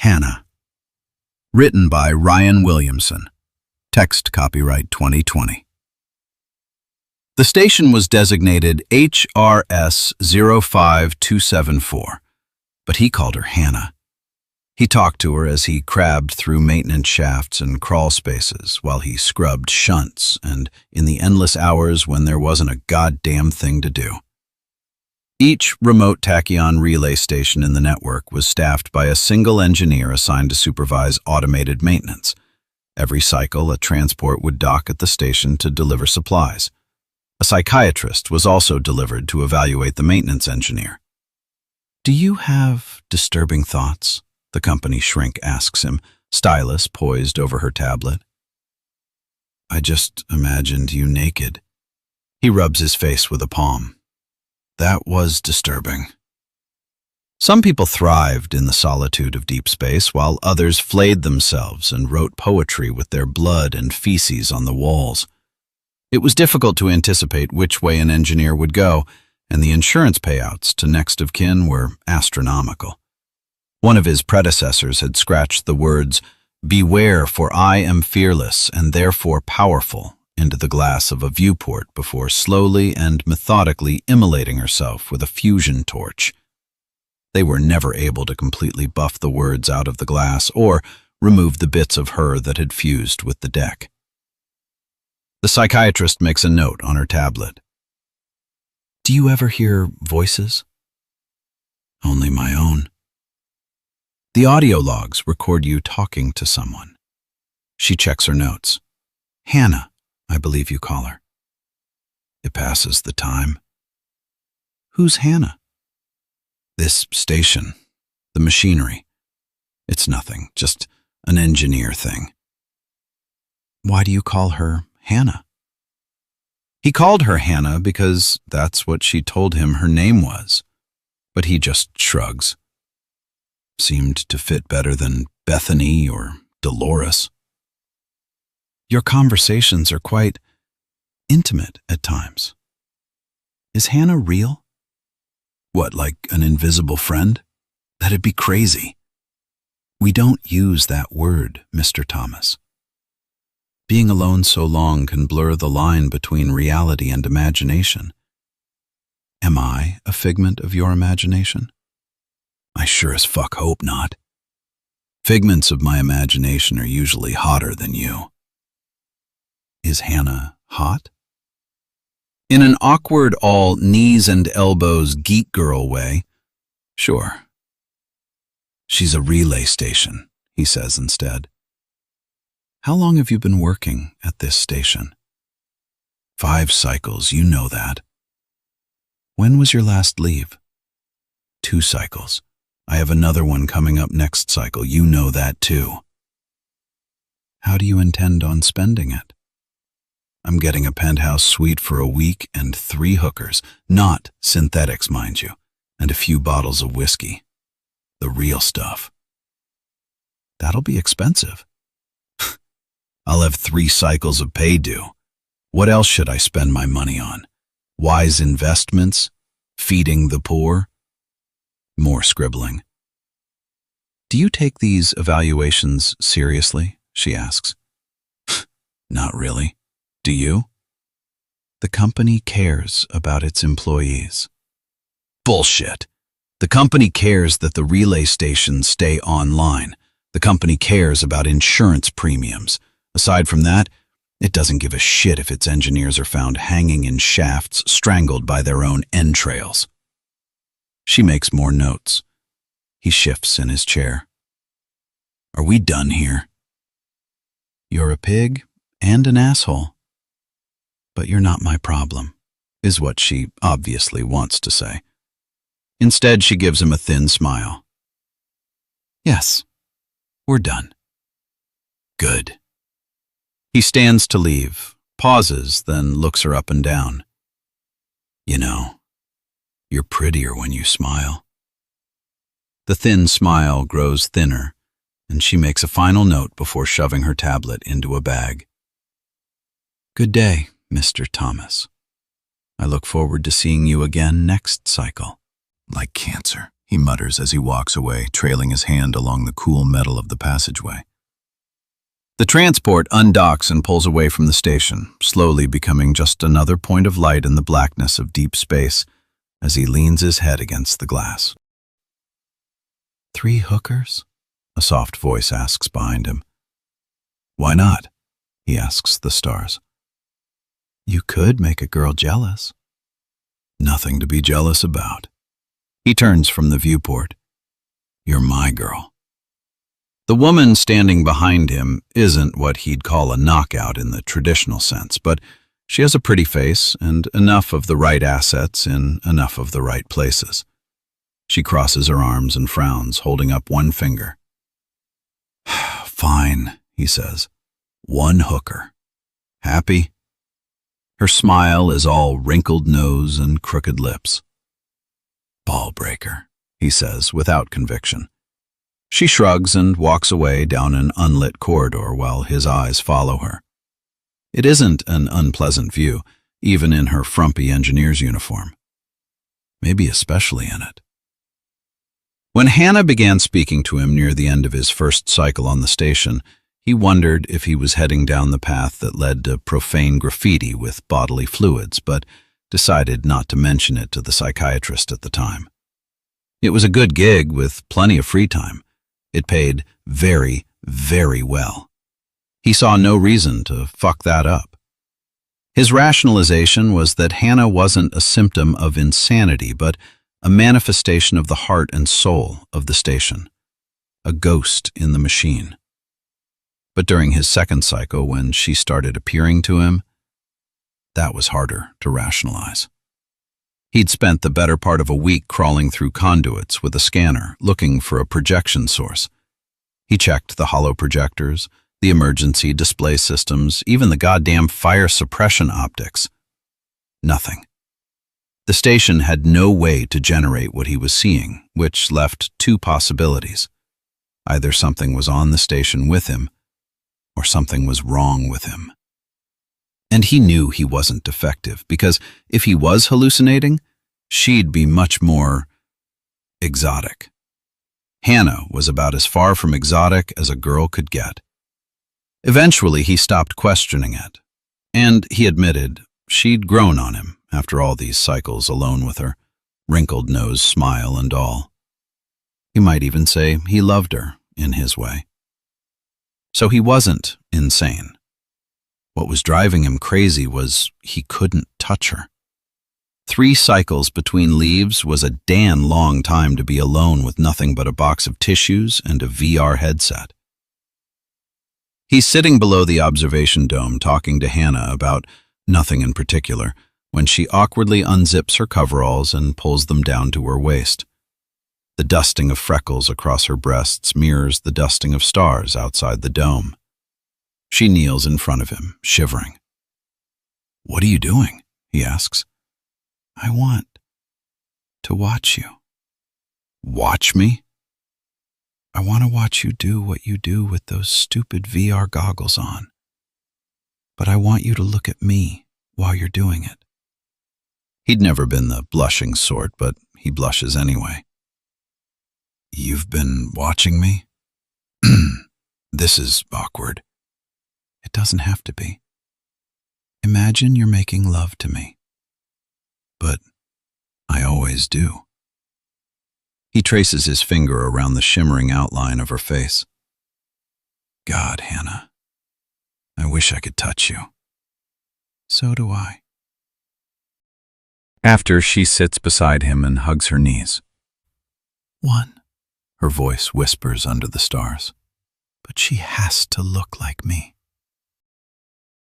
Hanna. Written by Ryan Williamson. Text copyright 2020. The station was designated HRS 05274, but he called her Hanna. He talked to her as he crabbed through maintenance shafts and crawl spaces while he scrubbed shunts and in the endless hours when there wasn't a goddamn thing to do. Each remote tachyon relay station in the network was staffed by a single engineer assigned to supervise automated maintenance. Every cycle, a transport would dock at the station to deliver supplies. A psychiatrist was also delivered to evaluate the maintenance engineer. "Do you have disturbing thoughts?" the company shrink asks him, stylus poised over her tablet. "I just imagined you naked." He rubs his face with a palm. That was disturbing. Some people thrived in the solitude of deep space, while others flayed themselves and wrote poetry with their blood and feces on the walls. It was difficult to anticipate which way an engineer would go, and the insurance payouts to next of kin were astronomical. One of his predecessors had scratched the words, "Beware, for I am fearless and therefore powerful," into the glass of a viewport before slowly and methodically immolating herself with a fusion torch. They were never able to completely buff the words out of the glass or remove the bits of her that had fused with the deck. The psychiatrist makes a note on her tablet. "Do you ever hear voices?" "Only my own." The audio logs record you talking to someone. She checks her notes. "Hanna, I believe you call her." "It passes the time." "Who's Hanna?" "This station. The machinery. It's nothing, just an engineer thing." "Why do you call her Hanna?" He called her Hanna because that's what she told him her name was. But he just shrugs. Seemed to fit better than Bethany or Dolores. "Your conversations are quite intimate at times. Is Hanna real?" "What, like an invisible friend? That'd be crazy." "We don't use that word, Mr. Thomas. Being alone so long can blur the line between reality and imagination. Am I a figment of your imagination?" "I sure as fuck hope not. Figments of my imagination are usually hotter than you." "Is Hanna hot?" In an awkward all knees and elbows geek girl way, "Sure." "She's a relay station," he says instead. "How long have you been working at this station?" 5 cycles, you know that." "When was your last leave?" 2 cycles. I have another one coming up next cycle, you know that too." "How do you intend on spending it?" "I'm getting a penthouse suite for a week and 3 hookers, not synthetics, mind you, and a few bottles of whiskey. The real stuff." "That'll be expensive." "I'll have 3 cycles of pay due. What else should I spend my money on? Wise investments? Feeding the poor?" More scribbling. "Do you take these evaluations seriously?" she asks. "Not really. Do you?" "The company cares about its employees." "Bullshit. The company cares that the relay stations stay online. The company cares about insurance premiums. Aside from that, it doesn't give a shit if its engineers are found hanging in shafts, strangled by their own entrails." She makes more notes. He shifts in his chair. "Are we done here?" "You're a pig and an asshole. But you're not my problem," is what she obviously wants to say. Instead, she gives him a thin smile. "Yes, we're done." "Good." He stands to leave, pauses, then looks her up and down. "You know, you're prettier when you smile." The thin smile grows thinner, and she makes a final note before shoving her tablet into a bag. "Good day, Mr. Thomas. I look forward to seeing you again next cycle." "Like cancer," he mutters as he walks away, trailing his hand along the cool metal of the passageway. The transport undocks and pulls away from the station, slowly becoming just another point of light in the blackness of deep space as he leans his head against the glass. 3 hookers? A soft voice asks behind him. Why not? He asks the stars. You could make a girl jealous. Nothing to be jealous about. He turns from the viewport. You're my girl. The woman standing behind him isn't what he'd call a knockout in the traditional sense, but she has a pretty face and enough of the right assets in enough of the right places. She crosses her arms and frowns, holding up one finger. Fine, he says. 1 hooker. Happy? Her smile is all wrinkled nose and crooked lips. Ball breaker, he says without conviction. She shrugs and walks away down an unlit corridor while his eyes follow her. It isn't an unpleasant view, even in her frumpy engineer's uniform. Maybe especially in it. When Hanna began speaking to him near the end of his first cycle on the station, he wondered if he was heading down the path that led to profane graffiti with bodily fluids, but decided not to mention it to the psychiatrist at the time. It was a good gig with plenty of free time. It paid very, very well. He saw no reason to fuck that up. His rationalization was that Hanna wasn't a symptom of insanity, but a manifestation of the heart and soul of the station, a ghost in the machine. But during his second cycle, when she started appearing to him, that was harder to rationalize. He'd spent the better part of a week crawling through conduits with a scanner, looking for a projection source. He checked the hollow projectors, the emergency display systems, even the goddamn fire suppression optics. Nothing. The station had no way to generate what he was seeing, which left 2 possibilities. Either something was on the station with him, or something was wrong with him. And he knew he wasn't defective, because if he was hallucinating, she'd be much more exotic. Hanna was about as far from exotic as a girl could get. Eventually, he stopped questioning it, and he admitted she'd grown on him after all these cycles alone with her, wrinkled nose, smile, and all. He might even say he loved her in his way. So he wasn't insane. What was driving him crazy was he couldn't touch her. 3 cycles between leaves was a damn long time to be alone with nothing but a box of tissues and a VR headset. He's sitting below the observation dome talking to Hanna about nothing in particular when she awkwardly unzips her coveralls and pulls them down to her waist. The dusting of freckles across her breasts mirrors the dusting of stars outside the dome. She kneels in front of him, shivering. What are you doing? He asks. I want to watch you. Watch me? I want to watch you do what you do with those stupid VR goggles on. But I want you to look at me while you're doing it. He'd never been the blushing sort, but he blushes anyway. You've been watching me? This is awkward. It doesn't have to be. Imagine you're making love to me. But I always do. He traces his finger around the shimmering outline of her face. God, Hanna, I wish I could touch you. So do I. After, she sits beside him and hugs her knees. One, her voice whispers under the stars. But she has to look like me.